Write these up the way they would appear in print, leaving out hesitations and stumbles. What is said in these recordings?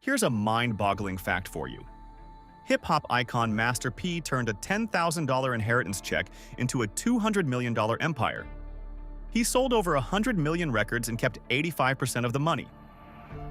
Here's a mind-boggling fact for you. Hip-hop icon Master P turned a $10,000 inheritance check into a $200 million empire. He sold over 100 million records and kept 85% of the money,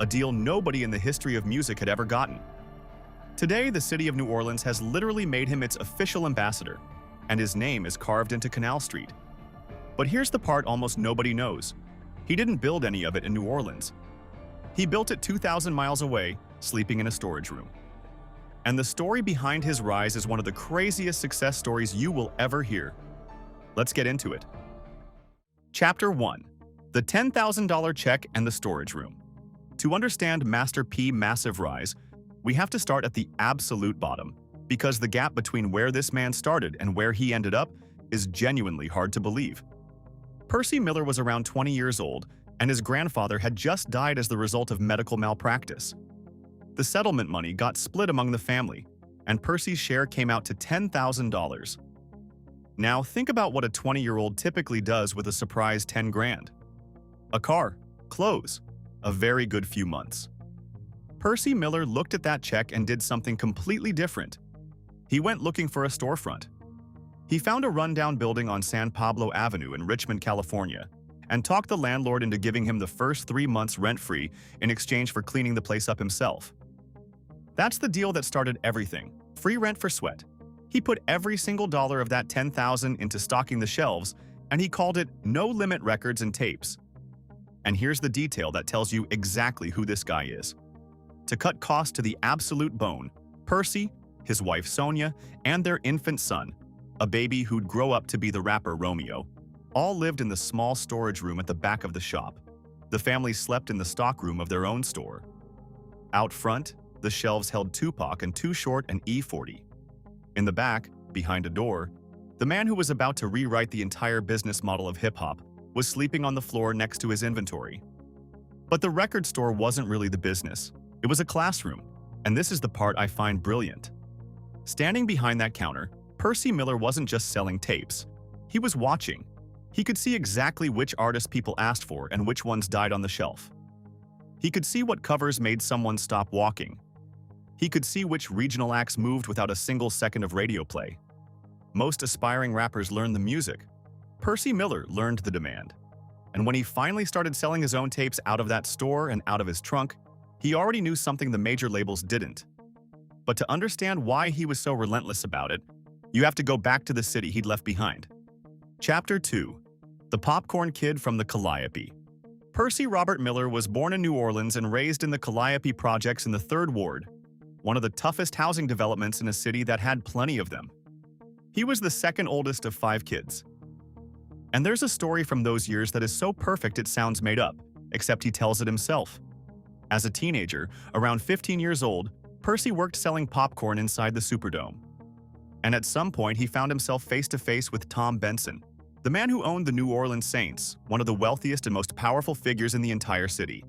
a deal nobody in the history of music had ever gotten. Today, the city of New Orleans has literally made him its official ambassador, and his name is carved into Canal Street. But here's the part almost nobody knows. He didn't build any of it in New Orleans. He built it 2,000 miles away, sleeping in a storage room. And the story behind his rise is one of the craziest success stories you will ever hear. Let's get into it. Chapter 1. The $10,000 check and the storage room. To understand Master P's massive rise, we have to start at the absolute bottom, because the gap between where this man started and where he ended up is genuinely hard to believe. Percy Miller was around 20 years old, and his grandfather had just died as the result of medical malpractice. The settlement money got split among the family, and Percy's share came out to $10,000. Now think about what a 20-year-old typically does with a surprise 10 grand. A car, clothes, a very good few months. Percy Miller looked at that check and did something completely different. He went looking for a storefront. He found a rundown building on San Pablo Avenue in Richmond, California, and talked the landlord into giving him the first 3 months rent-free in exchange for cleaning the place up himself. That's the deal that started everything. Free rent for sweat. He put every single dollar of that $10,000 into stocking the shelves, and he called it No Limit Records and Tapes. And here's the detail that tells you exactly who this guy is. To cut costs to the absolute bone, Percy, his wife Sonia, and their infant son, a baby who'd grow up to be the rapper Romeo, all lived in the small storage room at the back of the shop. The family slept in the stockroom of their own store. Out front, the shelves held Tupac and Too Short and E40. In the back, behind a door, the man who was about to rewrite the entire business model of hip-hop was sleeping on the floor next to his inventory. But the record store wasn't really the business. It was a classroom, and this is the part I find brilliant. Standing behind that counter, Percy Miller wasn't just selling tapes. He was watching. He could see exactly which artists people asked for and which ones died on the shelf. He could see what covers made someone stop walking. He could see which regional acts moved without a single second of radio play. Most aspiring rappers learn the music. Percy Miller learned the demand. And when he finally started selling his own tapes out of that store and out of his trunk, he already knew something the major labels didn't. But to understand why he was so relentless about it, you have to go back to the city he'd left behind. Chapter 2. The Popcorn Kid from the Calliope. Percy Robert Miller was born in New Orleans and raised in the Calliope projects in the 3rd Ward, one of the toughest housing developments in a city that had plenty of them. He was the second oldest of 5 kids. And there's a story from those years that is so perfect it sounds made up, except he tells it himself. As a teenager, around 15 years old, Percy worked selling popcorn inside the Superdome. And at some point, he found himself face-to-face with Tom Benson, the man who owned the New Orleans Saints, one of the wealthiest and most powerful figures in the entire city.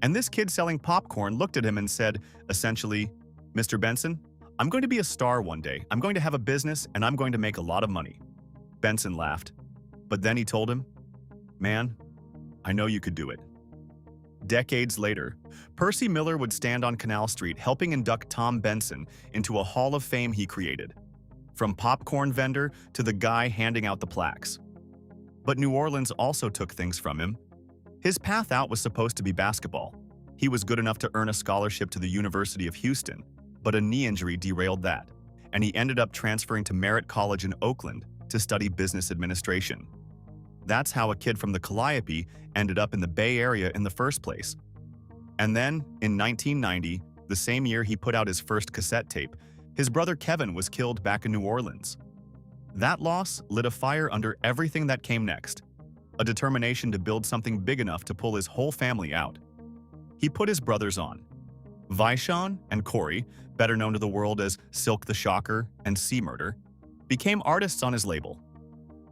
And this kid selling popcorn looked at him and said, essentially, "Mr. Benson, I'm going to be a star one day. I'm going to have a business and I'm going to make a lot of money." Benson laughed. But then he told him, "Man, I know you could do it." Decades later, Percy Miller would stand on Canal Street helping induct Tom Benson into a hall of fame he created, from popcorn vendor to the guy handing out the plaques. But New Orleans also took things from him. His path out was supposed to be basketball. He was good enough to earn a scholarship to the University of Houston, but a knee injury derailed that, and he ended up transferring to Merritt College in Oakland to study business administration. That's how a kid from the Calliope ended up in the Bay Area in the first place. And then, in 1990, the same year he put out his first cassette tape, his brother Kevin was killed back in New Orleans. That loss lit a fire under everything that came next, a determination to build something big enough to pull his whole family out. He put his brothers on. Vishon and Corey, better known to the world as Silk the Shocker and C-Murder, became artists on his label.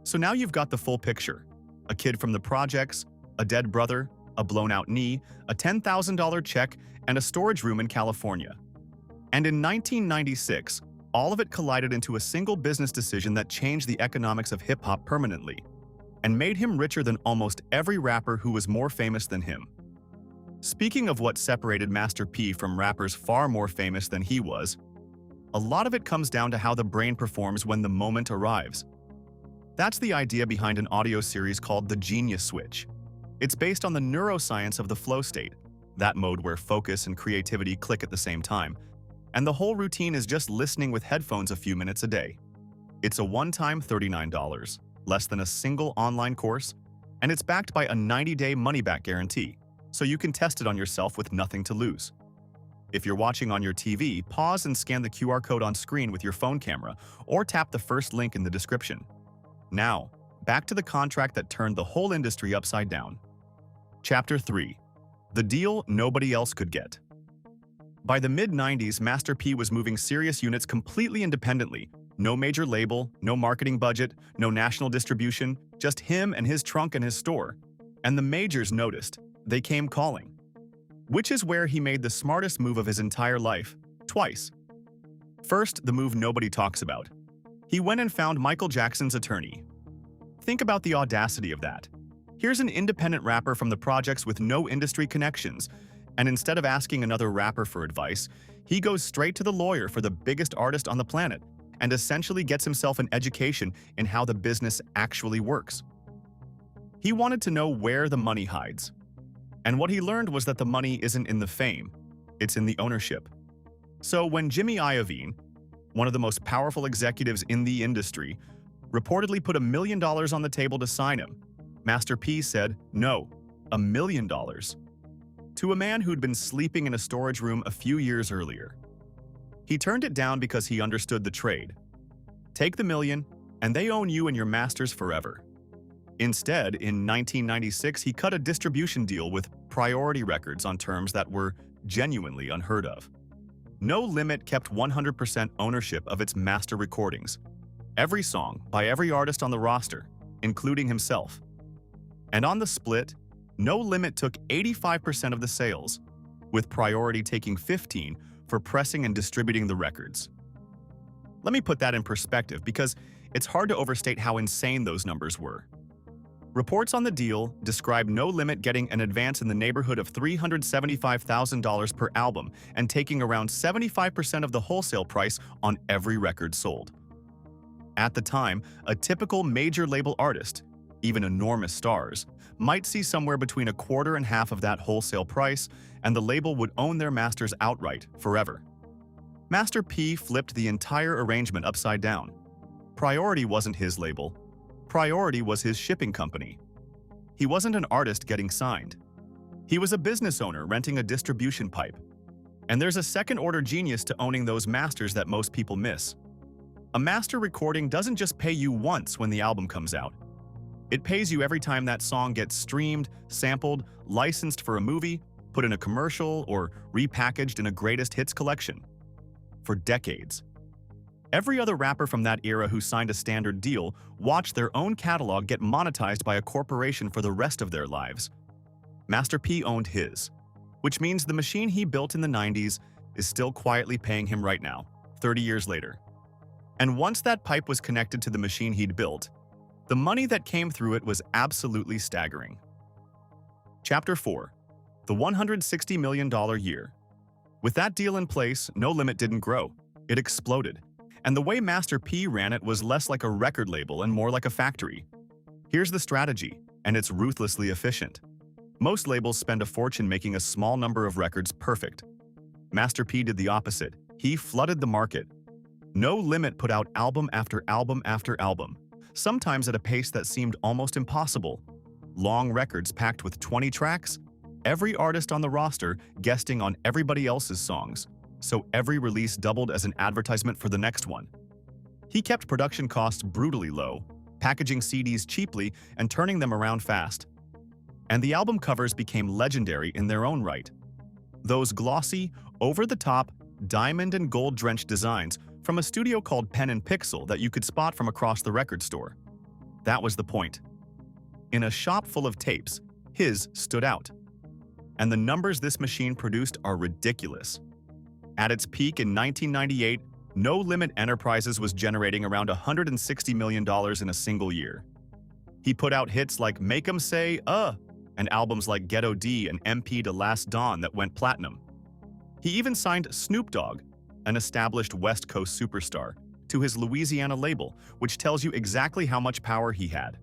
So now you've got the full picture. A kid from the projects, a dead brother, a blown-out knee, a $10,000 check, and a storage room in California. And in 1996, all of it collided into a single business decision that changed the economics of hip-hop permanently and made him richer than almost every rapper who was more famous than him. Speaking of what separated Master P from rappers far more famous than he was, a lot of it comes down to how the brain performs when the moment arrives. That's the idea behind an audio series called the Genius Switch. It's based on the neuroscience of the flow state, that mode where focus and creativity click at the same time, and the whole routine is just listening with headphones a few minutes a day. It's a one-time $39, less than a single online course, and it's backed by a 90-day money-back guarantee, so you can test it on yourself with nothing to lose. If you're watching on your TV, pause and scan the QR code on screen with your phone camera, or tap the first link in the description. Now, back to the contract that turned the whole industry upside down. Chapter 3. The deal nobody else could get. By the mid-90s, Master P was moving serious units completely independently. No major label, no marketing budget, no national distribution, just him and his trunk and his store. And the majors noticed. They came calling. Which is where he made the smartest move of his entire life, twice. First, the move nobody talks about. He went and found Michael Jackson's attorney. Think about the audacity of that. Here's an independent rapper from the projects with no industry connections, and instead of asking another rapper for advice, he goes straight to the lawyer for the biggest artist on the planet and essentially gets himself an education in how the business actually works. He wanted to know where the money hides. And what he learned was that the money isn't in the fame, it's in the ownership. So when Jimmy Iovine, one of the most powerful executives in the industry, reportedly put $1 million on the table to sign him, Master P said, no, $1 million. To a man who'd been sleeping in a storage room a few years earlier. He turned it down because he understood the trade. Take the million, and they own you and your masters forever. Instead, in 1996, he cut a distribution deal with Priority Records on terms that were genuinely unheard of. No Limit kept 100% ownership of its master recordings, every song by every artist on the roster, including himself. And on the split, No Limit took 85% of the sales, with Priority taking 15% for pressing and distributing the records. Let me put that in perspective because it's hard to overstate how insane those numbers were. Reports on the deal describe No Limit getting an advance in the neighborhood of $375,000 per album and taking around 75% of the wholesale price on every record sold. At the time, a typical major label artist, even enormous stars, might see somewhere between a quarter and half of that wholesale price, and the label would own their masters outright, forever. Master P flipped the entire arrangement upside down. Priority wasn't his label. Priority was his shipping company. He wasn't an artist getting signed. He was a business owner renting a distribution pipe. And there's a second-order genius to owning those masters that most people miss. A master recording doesn't just pay you once when the album comes out. It pays you every time that song gets streamed, sampled, licensed for a movie, put in a commercial, or repackaged in a greatest hits collection. For decades. Every other rapper from that era who signed a standard deal watched their own catalog get monetized by a corporation for the rest of their lives. Master P owned his, which means the machine he built in the 90s is still quietly paying him right now, 30 years later. And once that pipe was connected to the machine he'd built, the money that came through it was absolutely staggering. Chapter 4. The $160 million year. With that deal in place, No Limit didn't grow. It exploded. And the way Master P ran it was less like a record label and more like a factory. Here's the strategy, and it's ruthlessly efficient. Most labels spend a fortune making a small number of records perfect. Master P did the opposite. He flooded the market. No Limit put out album after album after album, sometimes at a pace that seemed almost impossible. Long records packed with 20 tracks, every artist on the roster guesting on everybody else's songs, so every release doubled as an advertisement for the next one. He kept production costs brutally low, packaging CDs cheaply and turning them around fast. And the album covers became legendary in their own right. Those glossy, over-the-top, diamond and gold-drenched designs from a studio called Pen and Pixel that you could spot from across the record store. That was the point. In a shop full of tapes, his stood out. And the numbers this machine produced are ridiculous. At its peak in 1998, No Limit Enterprises was generating around $160 million in a single year. He put out hits like Make 'Em Say, and albums like Ghetto D and MP to Last Dawn that went platinum. He even signed Snoop Dogg, an established West Coast superstar, to his Louisiana label, which tells you exactly how much power he had.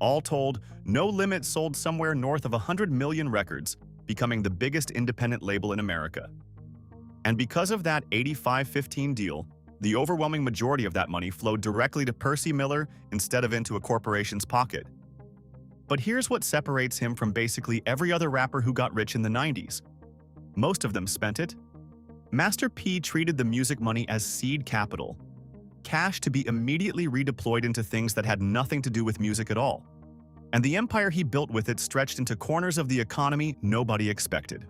All told, No Limit sold somewhere north of 100 million records, becoming the biggest independent label in America. And because of that 85-15 deal, the overwhelming majority of that money flowed directly to Percy Miller instead of into a corporation's pocket. But here's what separates him from basically every other rapper who got rich in the 90s. Most of them spent it. Master P treated the music money as seed capital, cash to be immediately redeployed into things that had nothing to do with music at all. And the empire he built with it stretched into corners of the economy nobody expected.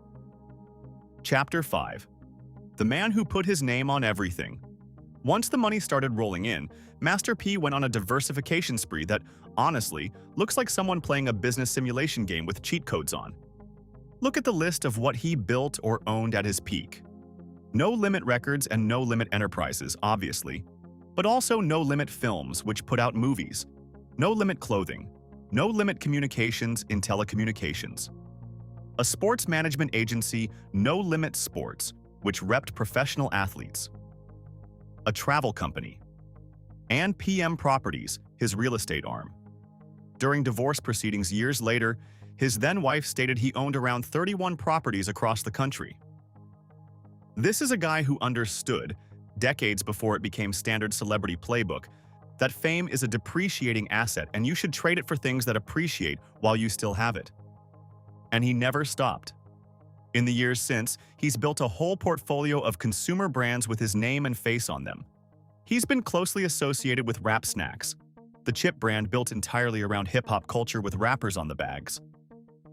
Chapter 5. The man who put his name on everything. Once the money started rolling in, Master P went on a diversification spree that, honestly, looks like someone playing a business simulation game with cheat codes on. Look at the list of what he built or owned at his peak. No Limit Records and No Limit Enterprises, obviously, but also No Limit Films, which put out movies, No Limit Clothing, No Limit Communications in telecommunications, a sports management agency, No Limit Sports, which repped professional athletes, a travel company, and PM Properties, his real estate arm. During divorce proceedings years later, his then-wife stated he owned around 31 properties across the country. This is a guy who understood, decades before it became standard celebrity playbook, that fame is a depreciating asset and you should trade it for things that appreciate while you still have it. And he never stopped. In the years since, he's built a whole portfolio of consumer brands with his name and face on them. He's been closely associated with Rap Snacks, the chip brand built entirely around hip-hop culture with rappers on the bags.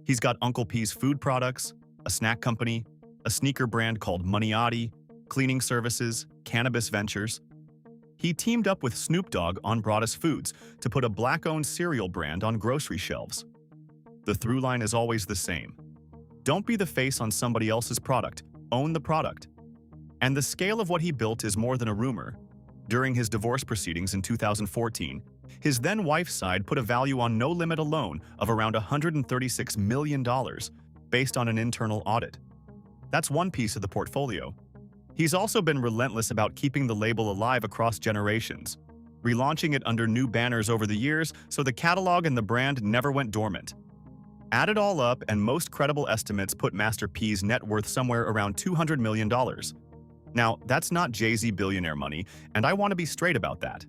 He's got Uncle P's food products, a snack company, a sneaker brand called Moneyati, cleaning services, cannabis ventures. He teamed up with Snoop Dogg on Broadus Foods to put a black-owned cereal brand on grocery shelves. The through line is always the same. Don't be the face on somebody else's product, own the product. And the scale of what he built is more than a rumor. During his divorce proceedings in 2014, his then-wife's side put a value on No Limit alone of around $136 million, based on an internal audit. That's one piece of the portfolio. He's also been relentless about keeping the label alive across generations, relaunching it under new banners over the years so the catalog and the brand never went dormant. Add it all up, and most credible estimates put Master P's net worth somewhere around $200 million. Now, that's not Jay-Z billionaire money, and I want to be straight about that.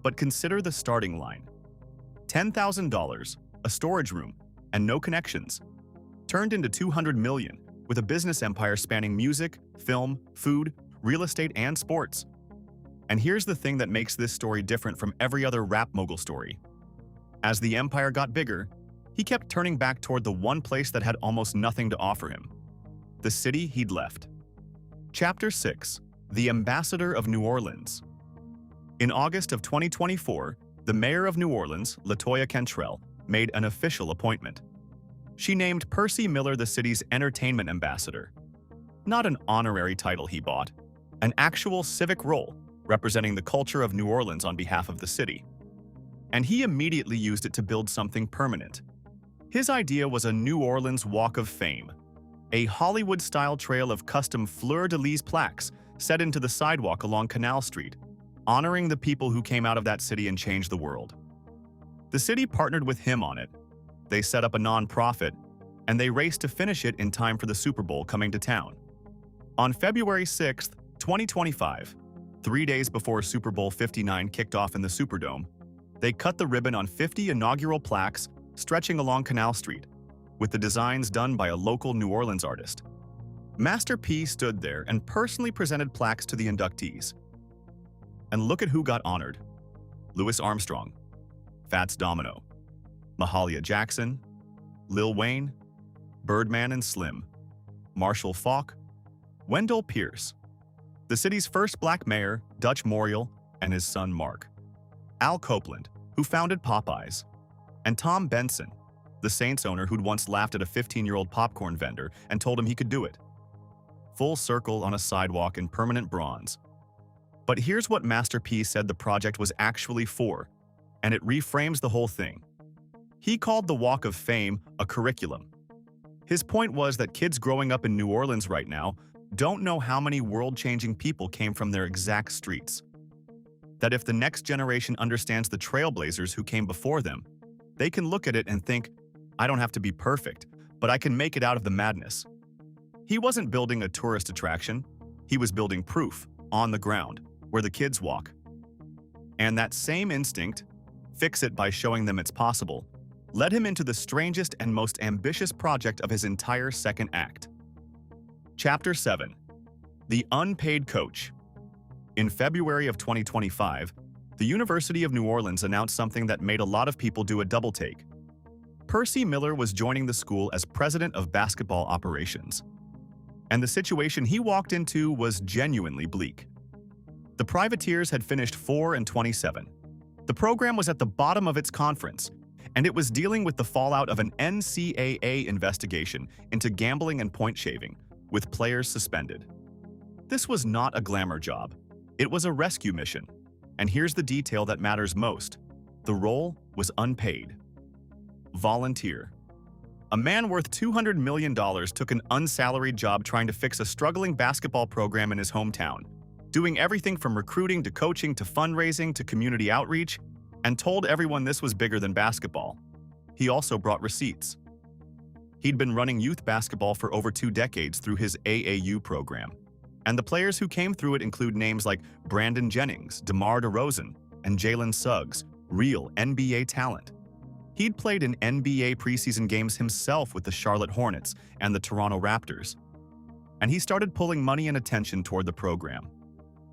But consider the starting line. $10,000, a storage room, and no connections. Turned into $200 million, with a business empire spanning music, film, food, real estate, and sports. And here's the thing that makes this story different from every other rap mogul story. As the empire got bigger, he kept turning back toward the one place that had almost nothing to offer him: the city he'd left. Chapter 6. The Ambassador of New Orleans. In August of 2024, the mayor of New Orleans, LaToya Cantrell, made an official appointment. She named Percy Miller the city's entertainment ambassador. Not an honorary title he bought, an actual civic role representing the culture of New Orleans on behalf of the city. And he immediately used it to build something permanent. His idea was a New Orleans Walk of Fame, a Hollywood-style trail of custom fleur-de-lis plaques set into the sidewalk along Canal Street, honoring the people who came out of that city and changed the world. The city partnered with him on it. They set up a non-profit, and they raced to finish it in time for the Super Bowl coming to town. On February 6, 2025, 3 days before Super Bowl 59 kicked off in the Superdome, they cut the ribbon on 50 inaugural plaques stretching along Canal Street, with the designs done by a local New Orleans artist. Master P stood there and personally presented plaques to the inductees. And look at who got honored: Louis Armstrong, Fats Domino, Mahalia Jackson, Lil Wayne, Birdman and Slim, Marshall Faulk, Wendell Pierce, the city's first black mayor, Dutch Morial, and his son Mark, Al Copeland, who founded Popeyes, and Tom Benson, the Saints owner who'd once laughed at a 15-year-old popcorn vendor and told him he could do it. Full circle on a sidewalk in permanent bronze. But here's what Master P said the project was actually for, and it reframes the whole thing. He called the Walk of Fame a curriculum. His point was that kids growing up in New Orleans right now don't know how many world-changing people came from their exact streets. That if the next generation understands the trailblazers who came before them, they can look at it and think, I don't have to be perfect, but I can make it out of the madness. He wasn't building a tourist attraction. He was building proof, on the ground, where the kids walk. And that same instinct, fix it by showing them it's possible, led him into the strangest and most ambitious project of his entire second act. Chapter 7. The Unpaid Coach. In February of 2025, the University of New Orleans announced something that made a lot of people do a double-take. Percy Miller was joining the school as president of basketball operations. And the situation he walked into was genuinely bleak. The Privateers had finished 4-27. The program was at the bottom of its conference, and it was dealing with the fallout of an NCAA investigation into gambling and point shaving, with players suspended. This was not a glamour job. It was a rescue mission. And here's the detail that matters most. The role was unpaid. Volunteer. A man worth $200 million took an unsalaried job trying to fix a struggling basketball program in his hometown, doing everything from recruiting to coaching to fundraising to community outreach, and told everyone this was bigger than basketball. He also brought receipts. He'd been running youth basketball for over 2 decades through his AAU program, and the players who came through it include names like Brandon Jennings, DeMar DeRozan, and Jalen Suggs, real NBA talent. He'd played in NBA preseason games himself with the Charlotte Hornets and the Toronto Raptors. And he started pulling money and attention toward the program.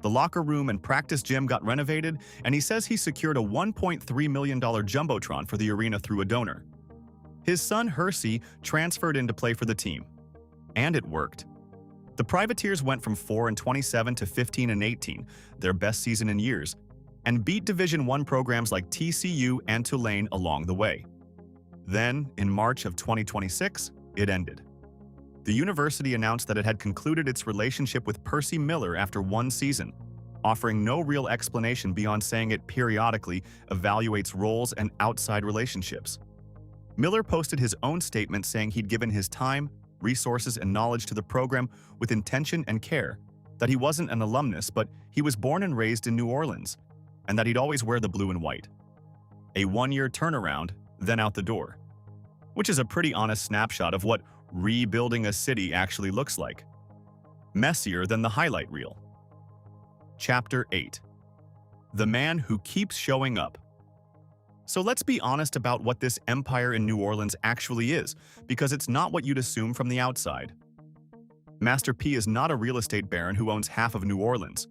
The locker room and practice gym got renovated, and he says he secured a $1.3 million jumbotron for the arena through a donor. His son Hersey transferred in to play for the team. And it worked. The Privateers went from 4-27 to 15-18, their best season in years, and beat Division I programs like TCU and Tulane along the way. Then, in March of 2026, it ended. The university announced that it had concluded its relationship with Percy Miller after 1 season, offering no real explanation beyond saying it periodically evaluates roles and outside relationships. Miller posted his own statement saying he'd given his time, resources, and knowledge to the program with intention and care, that he wasn't an alumnus, but he was born and raised in New Orleans, and that he'd always wear the blue and white. A 1-year turnaround, then out the door. Which is a pretty honest snapshot of what rebuilding a city actually looks like. Messier than the highlight reel. Chapter 8. The Man Who Keeps Showing Up. So let's be honest about what this empire in New Orleans actually is, because it's not what you'd assume from the outside. Master P is not a real estate baron who owns half of New Orleans.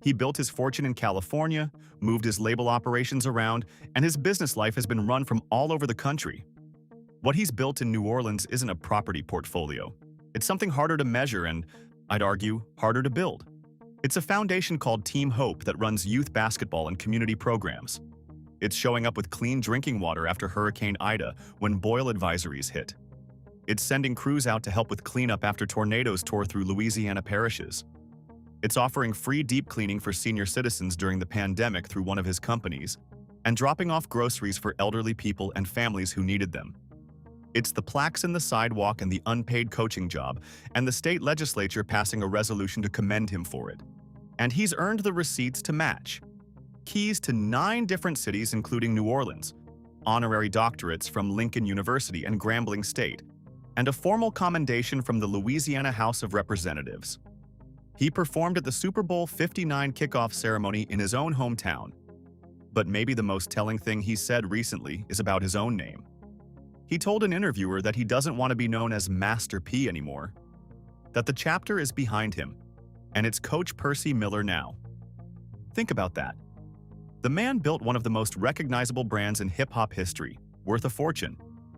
He built his fortune in California, moved his label operations around, and his business life has been run from all over the country. What he's built in New Orleans isn't a property portfolio. It's something harder to measure and, I'd argue, harder to build. It's a foundation called Team Hope that runs youth basketball and community programs. It's showing up with clean drinking water after Hurricane Ida when boil advisories hit. It's sending crews out to help with cleanup after tornadoes tore through Louisiana parishes. It's offering free deep cleaning for senior citizens during the pandemic through one of his companies, and dropping off groceries for elderly people and families who needed them. It's the plaques in the sidewalk and the unpaid coaching job, and the state legislature passing a resolution to commend him for it. And he's earned the receipts to match. Keys to 9 different cities including New Orleans, honorary doctorates from Lincoln University and Grambling State, and a formal commendation from the Louisiana House of Representatives. He performed at the Super Bowl 59 kickoff ceremony in his own hometown. But maybe the most telling thing he said recently is about his own name. He told an interviewer that he doesn't want to be known as Master P anymore, that the chapter is behind him, and it's Coach Percy Miller now. Think about that. The man built one of the most recognizable brands in hip-hop history, worth a fortune,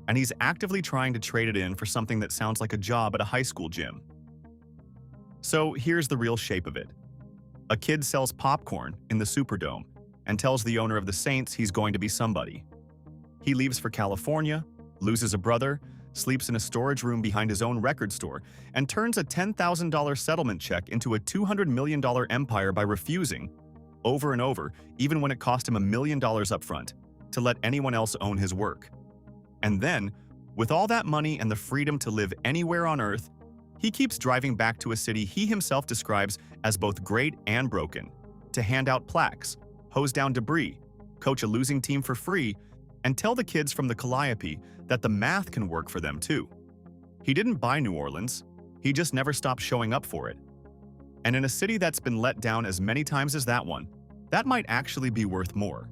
and he's actively trying to trade it in for something that sounds like a job at a high school gym. So here's the real shape of it. A kid sells popcorn in the Superdome and tells the owner of the Saints he's going to be somebody. He leaves for California, loses a brother, sleeps in a storage room behind his own record store, and turns a $10,000 settlement check into a $200 million empire by refusing, over and over, even when it cost him $1 million up front, to let anyone else own his work. And then, with all that money and the freedom to live anywhere on Earth, he keeps driving back to a city he himself describes as both great and broken, to hand out plaques, hose down debris, coach a losing team for free, and tell the kids from the Calliope that the math can work for them too. He didn't buy New Orleans, he just never stopped showing up for it. And in a city that's been let down as many times as that one, that might actually be worth more.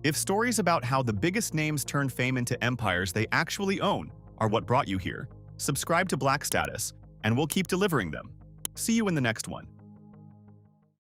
If stories about how the biggest names turn fame into empires they actually own are what brought you here, subscribe to Black Status, and we'll keep delivering them. See you in the next one.